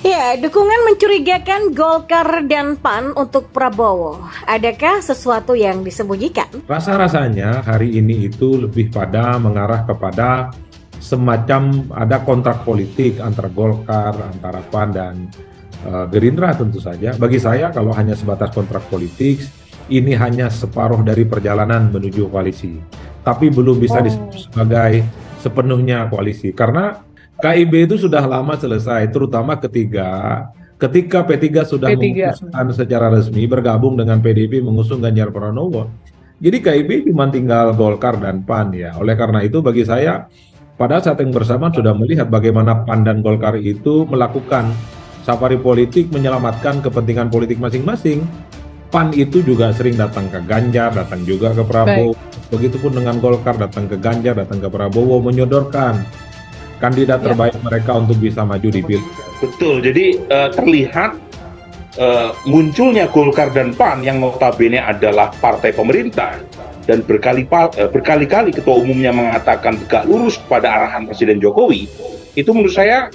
Ya, dukungan mencurigakan Golkar dan PAN untuk Prabowo. Adakah sesuatu yang disembunyikan? Rasa-rasanya hari ini itu lebih pada mengarah kepada semacam ada kontrak politik antara Golkar, antara PAN dan Gerindra tentu saja. Bagi saya kalau hanya sebatas kontrak politik, ini hanya separuh dari perjalanan menuju koalisi. Tapi belum bisa disebut sebagai sepenuhnya koalisi. Karena KIB itu sudah lama selesai, terutama ketika P3 sudah P3. memutuskan secara resmi bergabung dengan PDIP mengusung Ganjar Pranowo. Jadi KIB cuma tinggal Golkar dan PAN ya. Oleh karena itu bagi saya pada saat yang bersamaan sudah melihat bagaimana PAN dan Golkar itu melakukan safari politik menyelamatkan kepentingan politik masing-masing. PAN itu juga sering datang ke Ganjar, datang juga ke Prabowo. Begitupun dengan Golkar, datang ke Ganjar, datang ke Prabowo, menyodorkan kandidat terbaik mereka untuk bisa maju di pilkada. Betul, jadi terlihat munculnya Golkar dan PAN yang notabene adalah partai pemerintah dan berkali-kali ketua umumnya mengatakan tegak lurus pada arahan Presiden Jokowi, itu menurut saya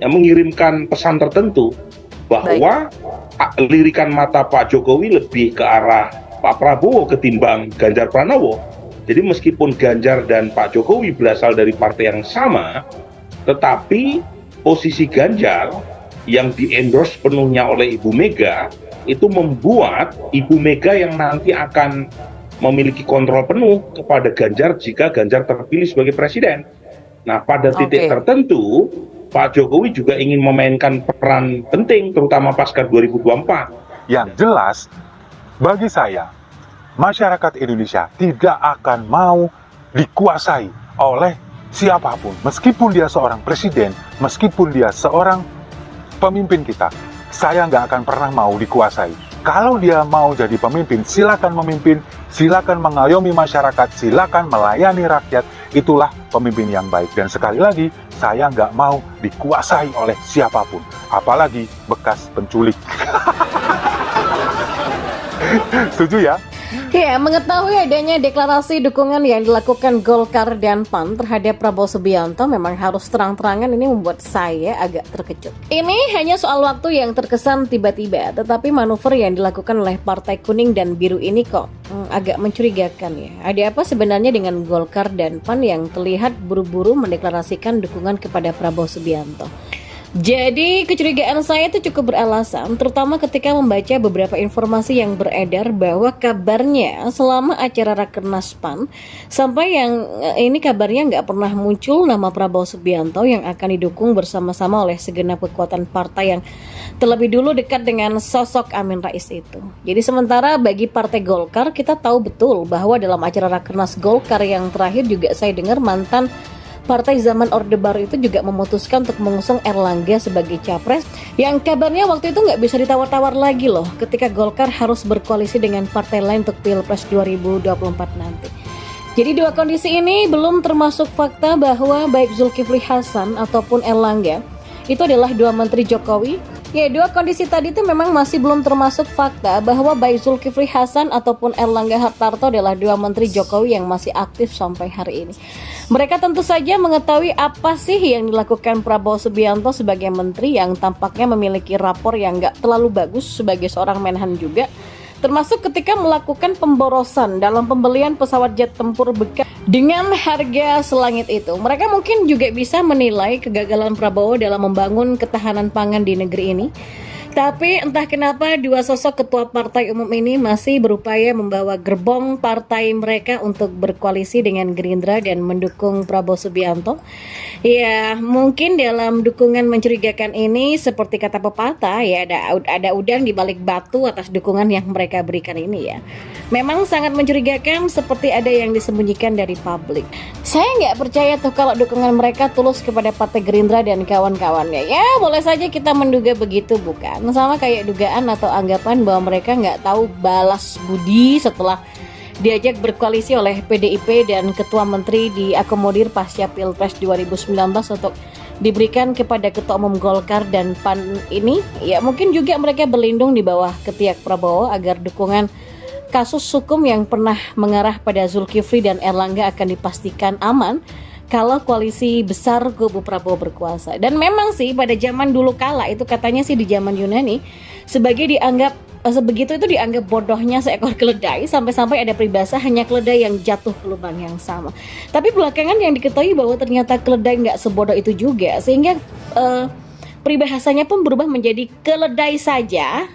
mengirimkan pesan tertentu bahwa lirikan mata Pak Jokowi lebih ke arah Pak Prabowo ketimbang Ganjar Pranowo. Jadi meskipun Ganjar dan Pak Jokowi berasal dari partai yang sama, tetapi posisi Ganjar yang di-endorse penuhnya oleh Ibu Mega itu membuat Ibu Mega yang nanti akan memiliki kontrol penuh kepada Ganjar jika Ganjar terpilih sebagai presiden. Nah, pada titik tertentu, Pak Jokowi juga ingin memainkan peran penting, terutama pasca 2024. Yang jelas, bagi saya, masyarakat Indonesia tidak akan mau dikuasai oleh siapapun. Meskipun dia seorang presiden, meskipun dia seorang pemimpin kita, saya nggak akan pernah mau dikuasai. Kalau dia mau jadi pemimpin, silakan memimpin, silakan mengayomi masyarakat, silakan melayani rakyat, itulah pemimpin yang baik. Dan sekali lagi, saya nggak mau dikuasai oleh siapapun, apalagi bekas penculik. Setuju ya? Ya, mengetahui adanya deklarasi dukungan yang dilakukan Golkar dan PAN terhadap Prabowo Subianto memang harus terang-terangan ini membuat saya agak terkejut. Ini hanya soal waktu yang terkesan tiba-tiba, tetapi manuver yang dilakukan oleh Partai Kuning dan Biru ini kok agak mencurigakan ya. Ada apa sebenarnya dengan Golkar dan PAN yang terlihat buru-buru mendeklarasikan dukungan kepada Prabowo Subianto? Jadi kecurigaan saya itu cukup beralasan, terutama ketika membaca beberapa informasi yang beredar bahwa kabarnya selama acara Rakernas PAN sampai yang ini kabarnya nggak pernah muncul nama Prabowo Subianto yang akan didukung bersama-sama oleh segenap kekuatan partai yang terlebih dulu dekat dengan sosok Amin Rais itu. Jadi sementara bagi Partai Golkar kita tahu betul bahwa dalam acara Rakernas Golkar yang terakhir juga saya dengar mantan Partai Zaman Orde Baru itu juga memutuskan untuk mengusung Erlangga sebagai capres yang kabarnya waktu itu nggak bisa ditawar-tawar lagi loh ketika Golkar harus berkoalisi dengan partai lain untuk Pilpres 2024 nanti. Jadi dua kondisi ini belum termasuk fakta bahwa baik Zulkifli Hasan ataupun Erlangga itu adalah dua menteri Jokowi. Ya, dua kondisi tadi itu memang masih belum termasuk fakta bahwa baik Zulkifli Hasan ataupun Erlangga Hartarto adalah dua menteri Jokowi yang masih aktif sampai hari ini. Mereka tentu saja mengetahui apa sih yang dilakukan Prabowo Subianto sebagai menteri yang tampaknya memiliki rapor yang gak terlalu bagus sebagai seorang Menhan juga. Termasuk ketika melakukan pemborosan dalam pembelian pesawat jet tempur bekas dengan harga selangit itu. Mereka mungkin juga bisa menilai kegagalan Prabowo dalam membangun ketahanan pangan di negeri ini. Tapi entah kenapa dua sosok ketua partai umum ini masih berupaya membawa gerbong partai mereka untuk berkoalisi dengan Gerindra dan mendukung Prabowo Subianto. Ya, mungkin dalam dukungan mencurigakan ini seperti kata pepatah ya ada udang di balik batu atas dukungan yang mereka berikan ini ya. Memang sangat mencurigakan seperti ada yang disembunyikan dari publik. Saya nggak percaya tuh kalau dukungan mereka tulus kepada Partai Gerindra dan kawan-kawannya. Ya, boleh saja kita menduga begitu bukan? Sama kayak dugaan atau anggapan bahwa mereka nggak tahu balas budi setelah diajak berkoalisi oleh PDIP dan ketua menteri diakomodir pasca Pilpres 2019 untuk diberikan kepada ketua umum Golkar dan PAN ini. Ya mungkin juga mereka berlindung di bawah ketiak Prabowo agar dukungan kasus hukum yang pernah mengarah pada Zulkifli dan Erlangga akan dipastikan aman kalau koalisi besar kubu Prabowo berkuasa. Dan memang sih pada zaman dulu kala itu katanya sih di zaman Yunani sebegitu itu dianggap bodohnya seekor keledai sampai-sampai ada peribahasa hanya keledai yang jatuh ke lubang yang sama. Tapi belakangan yang diketahui bahwa ternyata keledai nggak sebodoh itu juga, sehingga peribahasanya pun berubah menjadi keledai saja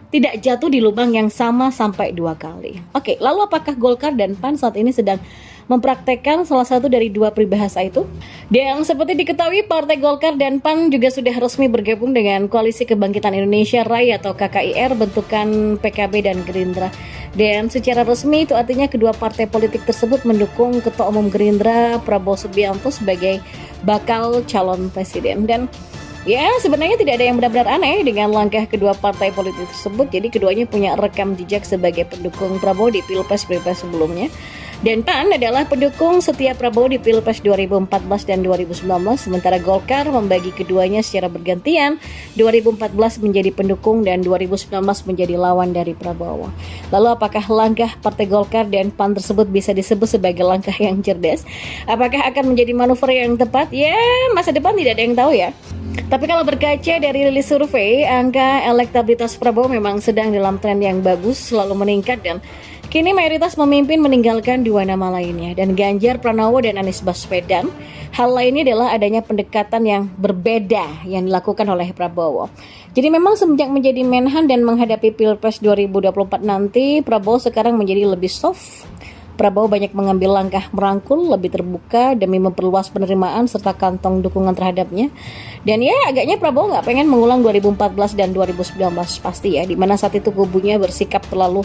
tidak jatuh di lubang yang sama sampai 2 kali. Oke, lalu apakah Golkar dan PAN saat ini sedang mempraktekkan salah satu dari 2 peribahasa itu? Dan seperti diketahui, Partai Golkar dan PAN juga sudah resmi bergabung dengan Koalisi Kebangkitan Indonesia Raya atau KKIR bentukan PKB dan Gerindra. Dan secara resmi itu artinya kedua partai politik tersebut mendukung Ketua Umum Gerindra Prabowo Subianto sebagai bakal calon presiden. Dan ya, sebenarnya tidak ada yang benar-benar aneh dengan langkah kedua partai politik tersebut. Jadi keduanya punya rekam jejak sebagai pendukung Prabowo di Pilpres sebelumnya. Dan PAN adalah pendukung setia Prabowo di Pilpres 2014 dan 2019, sementara Golkar membagi keduanya secara bergantian, 2014 menjadi pendukung dan 2019 menjadi lawan dari Prabowo. Lalu apakah langkah Partai Golkar dan PAN tersebut bisa disebut sebagai langkah yang cerdas? Apakah akan menjadi manuver yang tepat? Ya, masa depan tidak ada yang tahu ya. Tapi kalau berkaca dari rilis survei, angka elektabilitas Prabowo memang sedang dalam tren yang bagus, selalu meningkat dan kini mayoritas memimpin meninggalkan 2 nama lainnya, dan Ganjar Pranowo dan Anies Baswedan. Hal lainnya adalah adanya pendekatan yang berbeda yang dilakukan oleh Prabowo. Jadi memang semenjak menjadi Menhan dan menghadapi Pilpres 2024 nanti, Prabowo sekarang menjadi lebih soft. Prabowo banyak mengambil langkah merangkul, lebih terbuka demi memperluas penerimaan serta kantong dukungan terhadapnya. Dan ya agaknya Prabowo nggak pengen mengulang 2014 dan 2019 pasti ya, di mana saat itu kubunya bersikap terlalu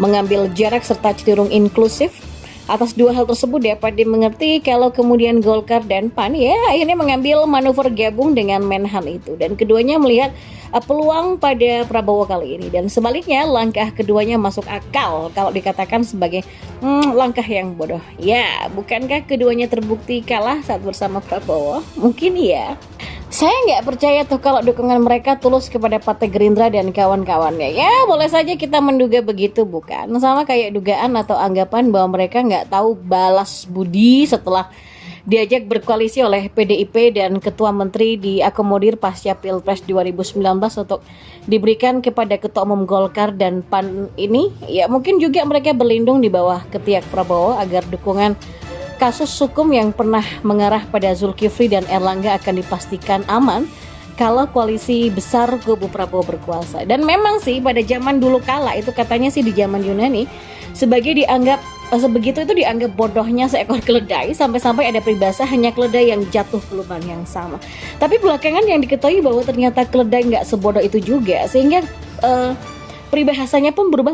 mengambil jarak serta cenderung inklusif. Atas 2 hal tersebut dapat dimengerti kalau kemudian Golkar dan PAN ya akhirnya mengambil manuver gabung dengan Menhan itu, dan keduanya melihat peluang pada Prabowo kali ini. Dan sebaliknya langkah keduanya masuk akal kalau dikatakan sebagai langkah yang bodoh. Ya, bukankah keduanya terbukti kalah saat bersama Prabowo? Mungkin iya. Saya nggak percaya tuh kalau dukungan mereka tulus kepada Partai Gerindra dan kawan-kawannya. Ya, boleh saja kita menduga begitu, bukan? Sama kayak dugaan atau anggapan bahwa mereka nggak tahu balas budi setelah diajak berkoalisi oleh PDIP dan Ketua Menteri diakomodir pasca Pilpres 2019 untuk diberikan kepada Ketua Umum Golkar dan PAN ini. Ya, mungkin juga mereka berlindung di bawah ketiak Prabowo agar dukungan kasus hukum yang pernah mengarah pada Zulkifli dan Erlangga akan dipastikan aman kalau koalisi besar kubu Prabowo berkuasa. Dan memang sih pada zaman dulu kala itu katanya sih di zaman Yunani sebegitu itu dianggap bodohnya seekor keledai sampai-sampai ada peribahasa hanya keledai yang jatuh ke lubang yang sama. Tapi belakangan yang diketahui bahwa ternyata keledai nggak sebodoh itu juga, sehingga peribahasanya pun berubah